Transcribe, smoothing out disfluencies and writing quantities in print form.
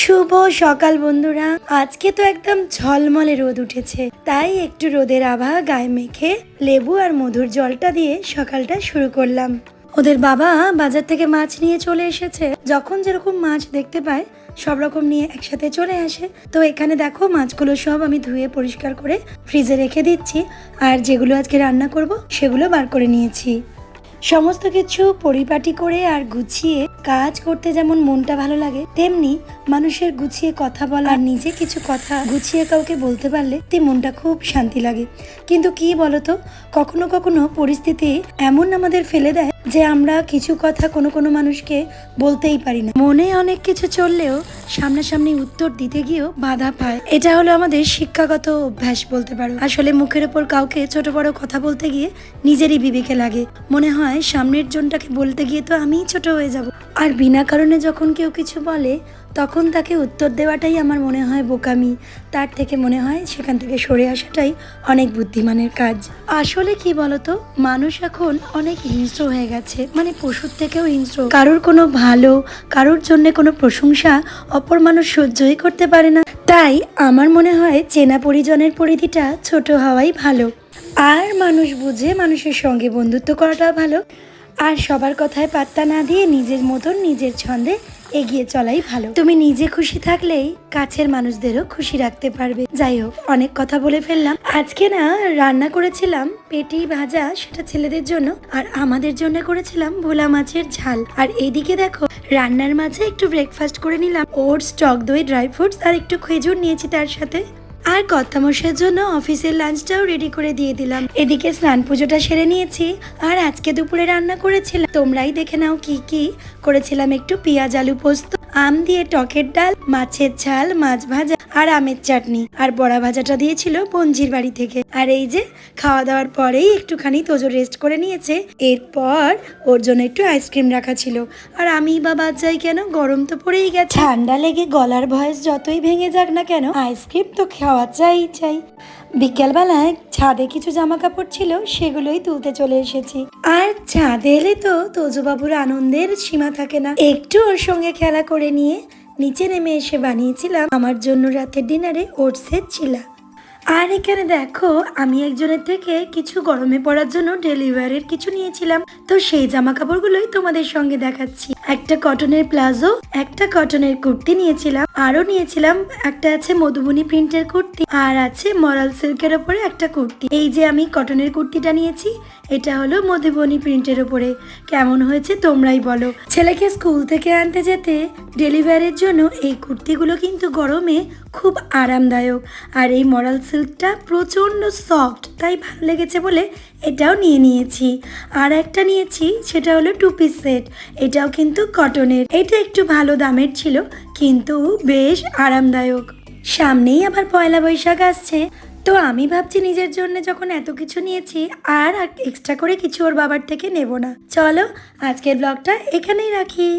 শুভ সকাল বন্ধুরা। আজকে তো একদম ঝলমলে রোদ উঠেছে, তাই একটু রোদের আভা গায়ে মেখে লেবু আর মধুর জলটা দিয়ে সকালটা শুরু করলাম। ওদের বাবা বাজার থেকে মাছ নিয়ে চলে এসেছে। যখন যেরকম মাছ দেখতে পায় সব রকম নিয়ে একসাথে চলে আসে। তো এখানে দেখো মাছগুলো সব আমি ধুয়ে পরিষ্কার করে ফ্রিজে রেখে দিচ্ছি, আর যেগুলো আজকে রান্না করব সেগুলো বার করে নিয়েছি। সমস্ত কিছু পরিপাটি করে আর গুছিয়ে কাজ করতে যেমন মনটা ভালো লাগে, তেমনি মানুষের গুছিয়ে কথা বলা আর নিজে কিছু কথা গুছিয়ে কাউকে বলতে পারলে তে মনটা খুব শান্তি লাগে। কিন্তু কি বলতো, কখনো কখনো পরিস্থিতি এমন আমাদের ফেলে দেয় যে আমরা কিছু কথা কোনো কোনো মানুষকে বলতেই পারি না। মনে অনেক কিছু চললেও সামনাসামনি উত্তর দিতে গিয়েও বাধা পায়। এটা হলো আমাদের শিক্ষাগত অভ্যাস বলতে পারো। আসলে মুখের ওপর কাউকে ছোট বড় কথা বলতে গিয়ে নিজেরই বিবেকে লাগে, মনে হয় সামনের জনটাকে বলতে গিয়ে তো আমিই ছোট হয়ে যাব। আর বিনা কারণে যখন কেউ কিছু বলে তখন তাকে উত্তর দেওয়াটাই আমার মনে হয় বোকামি। তার থেকে মনে হয় সেখান থেকে সরে আসাটাই অনেক বুদ্ধিমানের কাজ। আসলে কি বলতো, মানুষ এখন অনেক হিংস্র হয়ে গেছে, মানে পশুর থেকেও হিংস্র। কারোর কোনো ভালো, কারোর জন্য কোনো প্রশংসা অপর মানুষ সহ্যই করতে পারে না। তাই আমার মনে হয় চেনা পরিজনের পরিধিটা ছোট হওয়াই ভালো, আর মানুষ বুঝে মানুষের সঙ্গে বন্ধুত্ব করাটা ভালো। আর সবার কথায় পাত্তা না দিয়ে নিজের মতন নিজের ছন্দে এগিয়ে চলাই ভালো। তুমি নিজে খুশি থাকলেই কাছের মানুষদেরও খুশি রাখতে পারবে। যাই হোক, অনেক কথা বলে ফেললাম। আজকে না রান্না করেছিলাম পেটি ভাজা, সেটা ছেলেদের জন্য, আর আমাদের জন্য করেছিলাম ভোলা মাছের ঝাল। আর এইদিকে দেখো রান্নার মাঝে একটু ব্রেকফাস্ট করে নিলাম, ওটস, টক দই, ড্রাই ফ্রুটস আর একটু খেজুর নিয়েছি তার সাথে। আর কর্তামশাইয়ের জন্য অফিসের লাঞ্চটাও রেডি করে দিয়ে দিলাম। এদিকে স্নান পুজোটা সেরে নিয়েছি। আর আজকে দুপুরে রান্না করেছিলাম, তোমরাই দেখে নাও কি কি করেছিলাম। একটু পেঁয়াজ আলু পোস্ত, আম দিয়ে টকের ডাল, মাছের ঝাল, মাছ ভাজা আর আমের চাটনি, আর বড়া ভাজাটা দিয়েছিল বঞ্জির বাড়ি থেকে। আর এই যে খাওয়া দাওয়ার পরেই একটুখানি তোজো রেস্ট করে নিয়েছে। এরপর ওর জন্য একটু আইসক্রিম রাখা ছিল। আর আমি বা বাদ যাই কেন, গরম তো পড়েই গেছে, ঠান্ডা লেগে গলার ভয়েস যতই ভেঙে যাক না কেন, আইসক্রিম তো খাওয়া চাই। বিকেলবেলায় ছাদে কিছু জামা কাপড় ছিল, সেগুলোই তুলতে চলে এসেছি। আর ছাদে এলে তো তোজবাবুর আনন্দের সীমা থাকে না। একটু ওর সঙ্গে খেলা করে নিয়ে নিচে নেমে এসে বানিয়েছিলাম আমার জন্য রাতের ডিনারে ওটসের চিলা। আর এখানে দেখো আমি একজনের থেকে কিছু গরমে পড়ার জন্য ডেলিভারির কিছু নিয়েছিলাম, তো সেই জামা কাপড়গুলোই তোমাদের সঙ্গে দেখাচ্ছি। একটা কটনের প্লাজো, একটা কটনের কুর্তি নিয়েছিলাম, আরো নিয়েছিলাম একটা আছে মধুবনী প্রিন্টের কুর্তি, আর আছে মরাল সিল্কের ওপরে একটা কুর্তি। এই যে আমি কটনের কুর্তিটা নিয়েছি, এটা হলো মধুবনী প্রিন্টের ওপরে। কেমন হয়েছে তোমরাই বলো। ছেলেকে স্কুল থেকে আনতে যেতে ডেলিভারির জন্য এই কুর্তিগুলো কিন্তু গরমে খুব আরামদায়ক। আর এই মরাল সিল্কটা প্রচণ্ড সফট, তাই ভালো লেগেছে বলে এটাও নিয়ে নিয়েছি। আর একটা নিয়েছি, সেটা হলো 2 পিস সেট, এটাও কিন্তু কটনের। এটা একটু ভালো দামের ছিল কিন্তু বেশ আরামদায়ক। সামনেই আবার পয়লা বৈশাখ আসছে, তো আমি ভাবছি নিজের জন্য যখন এত কিছু নিয়েছি আর এক্সট্রা করে কিছু ওর বাবার থেকে নেব না। চলো আজকের ব্লগটা এখানেই রাখি।